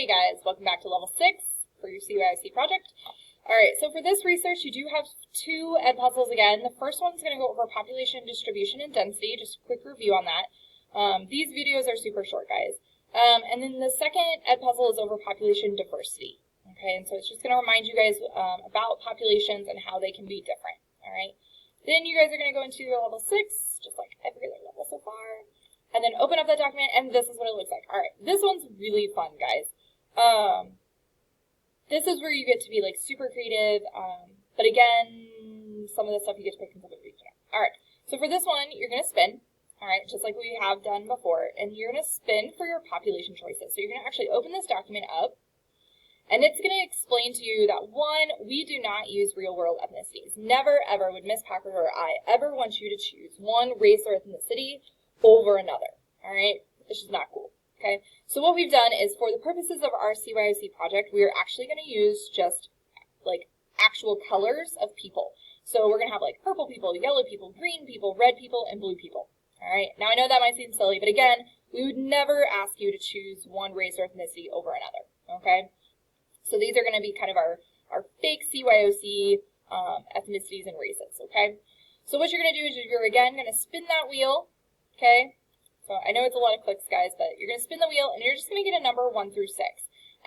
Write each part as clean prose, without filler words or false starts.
Hey guys, welcome back to level 6 for your CYOC project. Alright, so for this research you do have two ed puzzles again. The first one's going to go over population distribution and density, just a quick review on that. These videos are super short, guys. And then the second ed puzzle is over population diversity. Okay, and so it's just going to remind you guys about populations and how they can be different. Alright, then you guys are going to go into your level 6, just like every other level so far. And then open up that document, and this is what it looks like. All right, this one's really fun, guys. This is where you get to be like super creative, but again, some of the stuff you get to pick and some of it you don't. All right, so for this one, you're going to spin, all right, just like we have done before, and you're going to spin for your population choices. So you're going to actually open this document up, and it's going to explain to you that, one, we do not use real-world ethnicities. Never, ever would Miss Packer or I ever want you to choose one race or ethnicity over another, all right? This is not cool, okay? So what we've done is, for the purposes of our CYOC project, we are actually going to use just, like, actual colors of people. So we're going to have, like, purple people, yellow people, green people, red people, and blue people, all right? Now, I know that might seem silly, but again, we would never ask you to choose one race or ethnicity over another, okay? So these are going to be kind of our fake CYOC ethnicities and races, okay? So what you're going to do is you're, again, going to spin that wheel. Okay, so I know it's a lot of clicks, guys, but you're going to spin the wheel, and you're just going to get a number 1 through 6.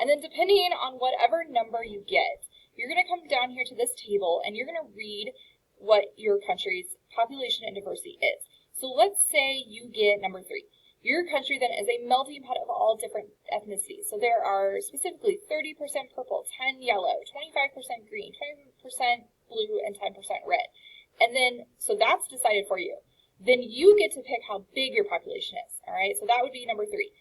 And then depending on whatever number you get, you're going to come down here to this table, and you're going to read what your country's population and diversity is. So let's say you get number 3. Your country then is a melting pot of all different ethnicities. So there are specifically 30% purple, 10 yellow, 25% green, 20% blue, and 10% red. And then, so that's decided for you. Then you get to pick how big your population is, all right? So that would be number 3.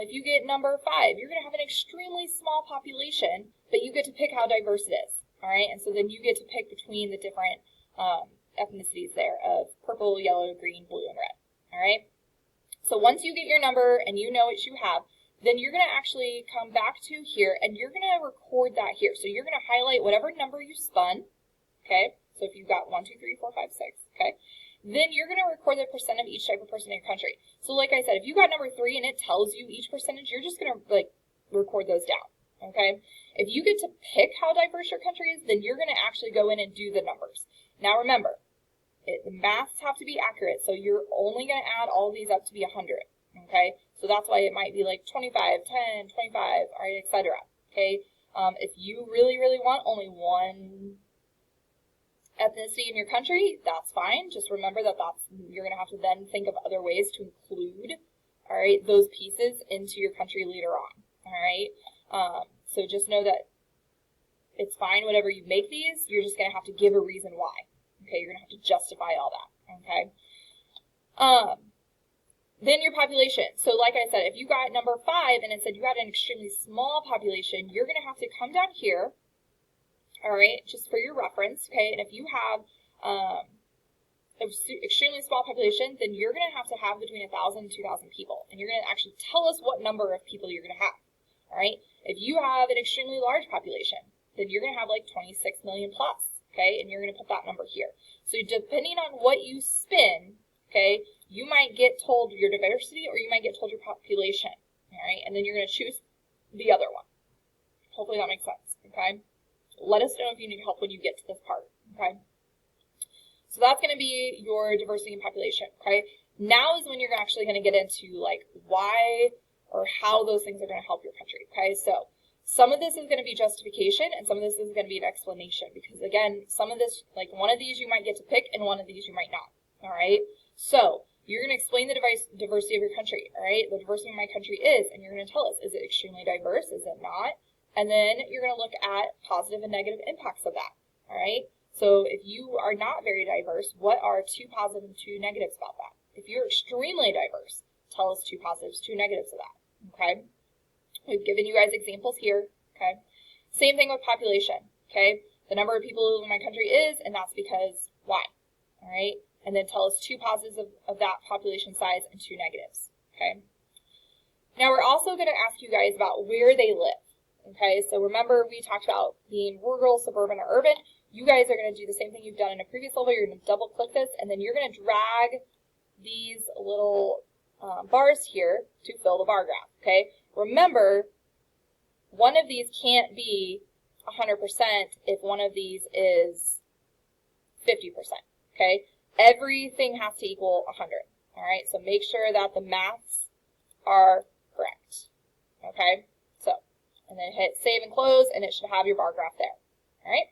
If you get number 5, you're going to have an extremely small population, but you get to pick how diverse it is, all right? And so then you get to pick between the different ethnicities there of purple, yellow, green, blue, and red, all right? So once you get your number and you know what you have, then you're going to actually come back to here, and you're going to record that here. So you're going to highlight whatever number you spun, okay? So if you've got 1, 2, 3, 4, 5, 6, okay? Then you're going to record the percent of each type of person in your country. So like I said, if you got number 3 and it tells you each percentage, you're just going to like record those down, okay? If you get to pick how diverse your country is, then you're going to actually go in and do the numbers. Now remember, the maths have to be accurate, so you're only going to add all these up to be 100, okay? So that's why it might be like 25, 10, 25, all right, etc., okay? If you really, really want only one ethnicity in your country, that's fine. Just remember that you're going to have to then think of other ways to include, all right, those pieces into your country later on, all right? So just know that it's fine whenever you make these, you're just going to have to give a reason why, okay? You're going to have to justify all that, okay? Then your population. So like I said, if you got number 5 and it said you had an extremely small population, you're going to have to come down here, all right, just for your reference, okay? And if you have an extremely small population, then you're going to have between 1,000 and 2,000 people. And you're going to actually tell us what number of people you're going to have, all right? If you have an extremely large population, then you're going to have like 26 million plus, okay? And you're going to put that number here. So depending on what you spin, okay, you might get told your diversity or you might get told your population, all right? And then you're going to choose the other one. Hopefully that makes sense, okay? Let us know if you need help when you get to this part, okay? So that's going to be your diversity and population, okay? Now is when you're actually going to get into, like, why or how those things are going to help your country, okay? So some of this is going to be justification, and some of this is going to be an explanation, because, again, some of this, like, one of these you might get to pick, and one of these you might not, all right? So you're going to explain the diversity of your country, all right? The diversity of my country is, and you're going to tell us, is it extremely diverse? Is it not? And then you're going to look at positive and negative impacts of that, all right? So if you are not very diverse, what are 2 positive and 2 negatives about that? If you're extremely diverse, tell us 2 positives, 2 negatives of that, okay? We've given you guys examples here, okay? Same thing with population, okay? The number of people who live in my country is, and that's because why, all right? And then tell us 2 positives of that population size and 2 negatives, okay? Now we're also going to ask you guys about where they live. Okay, so remember we talked about being rural, suburban, or urban. You guys are going to do the same thing you've done in a previous level. You're going to double click this, and then you're going to drag these little bars here to fill the bar graph, okay? Remember, one of these can't be 100% if one of these is 50%, okay? Everything has to equal 100, all right? So make sure that the maths are correct, okay? So, and then hit save and close, and it should have your bar graph there, all right?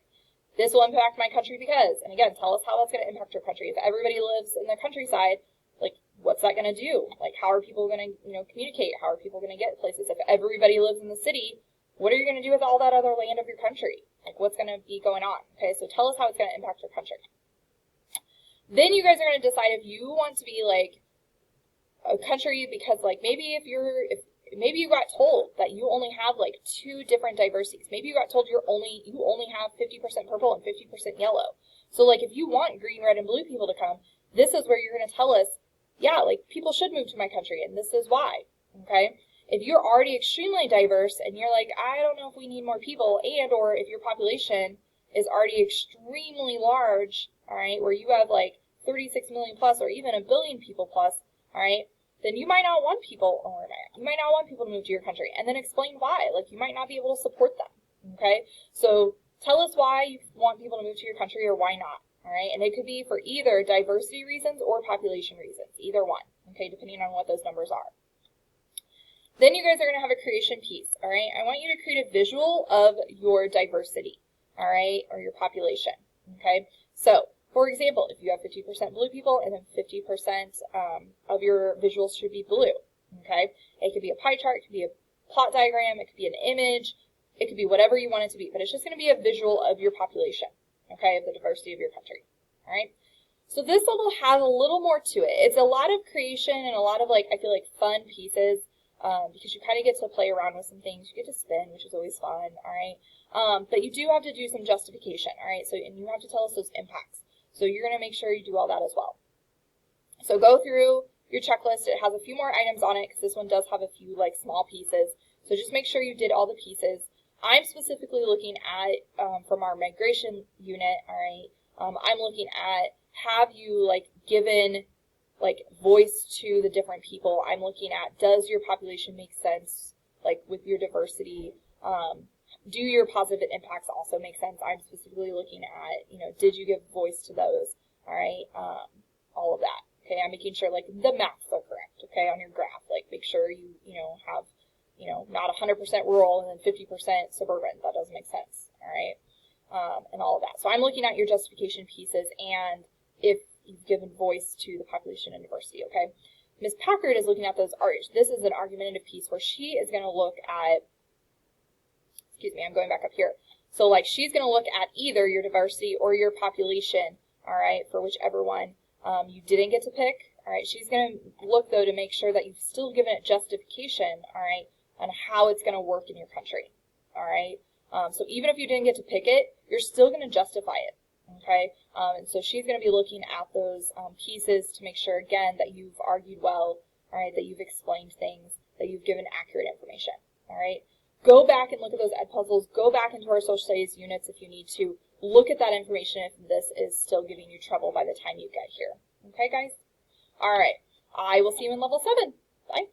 This will impact my country because, and again, tell us how that's going to impact your country. If everybody lives in the countryside, like, what's that going to do? Like, how are people going to, communicate? How are people going to get places? If everybody lives in the city, what are you going to do with all that other land of your country? Like, what's going to be going on? Okay, so tell us how it's going to impact your country. Then you guys are going to decide if you want to be, like, a country because, like, maybe maybe you got told that you only have like 2 different diversities. Maybe you got told you only have 50% purple and 50% yellow. So like if you want green, red, and blue people to come, this is where you're going to tell us, yeah, like people should move to my country and this is why. Okay? If you're already extremely diverse and you're like, I don't know if we need more people, and or if your population is already extremely large, all right, where you have like 36 million plus or even 1 billion people plus, all right, then you might not want people, you might not want people to move to your country, and then explain why. Like, you might not be able to support them, okay? So tell us why you want people to move to your country or why not, all right? And it could be for either diversity reasons or population reasons, either one, okay, depending on what those numbers are. Then you guys are going to have a creation piece, all right? I want you to create a visual of your diversity, all right, or your population, okay? So, for example, if you have 50% blue people and then 50% of your visuals should be blue, okay? It could be a pie chart, it could be a plot diagram, it could be an image, it could be whatever you want it to be, but it's just going to be a visual of your population, okay, of the diversity of your country, all right? So this level has a little more to it. It's a lot of creation and a lot of, like, I feel like fun pieces because you kind of get to play around with some things. You get to spin, which is always fun, all right? But you do have to do some justification, all right? So, and you have to tell us those impacts. So you're going to make sure you do all that as well. So go through your checklist. It has a few more items on it because this one does have a few like small pieces. So just make sure you did all the pieces. I'm specifically looking at, from our migration unit, all right, I'm looking at, have you like given like voice to the different people? I'm looking at, does your population make sense like with your diversity? Do your positive impacts also make sense? I'm specifically looking at, did you give voice to those? All right, all of that. Okay, I'm making sure like the maths are correct. Okay, on your graph, like make sure you have not 100% rural and then 50% suburban. That doesn't make sense. All right, and all of that. So I'm looking at your justification pieces and if you've given voice to the population and diversity. Okay, Ms. Packard is looking at those arts. This is an argumentative piece where she is going to look at. Excuse me, I'm going back up here. So like she's going to look at either your diversity or your population, all right, for whichever one you didn't get to pick, all right. She's going to look, though, to make sure that you've still given it justification, all right, on how it's going to work in your country, all right. So even if you didn't get to pick it, you're still going to justify it, okay. And so she's going to be looking at those pieces to make sure, again, that you've argued well, all right, that you've explained things, that you've given accurate information, all right. Go back and look at those ed puzzles. Go back into our social studies units if you need to. Look at that information if this is still giving you trouble by the time you get here. Okay, guys? All right. I will see you in level 7. Bye.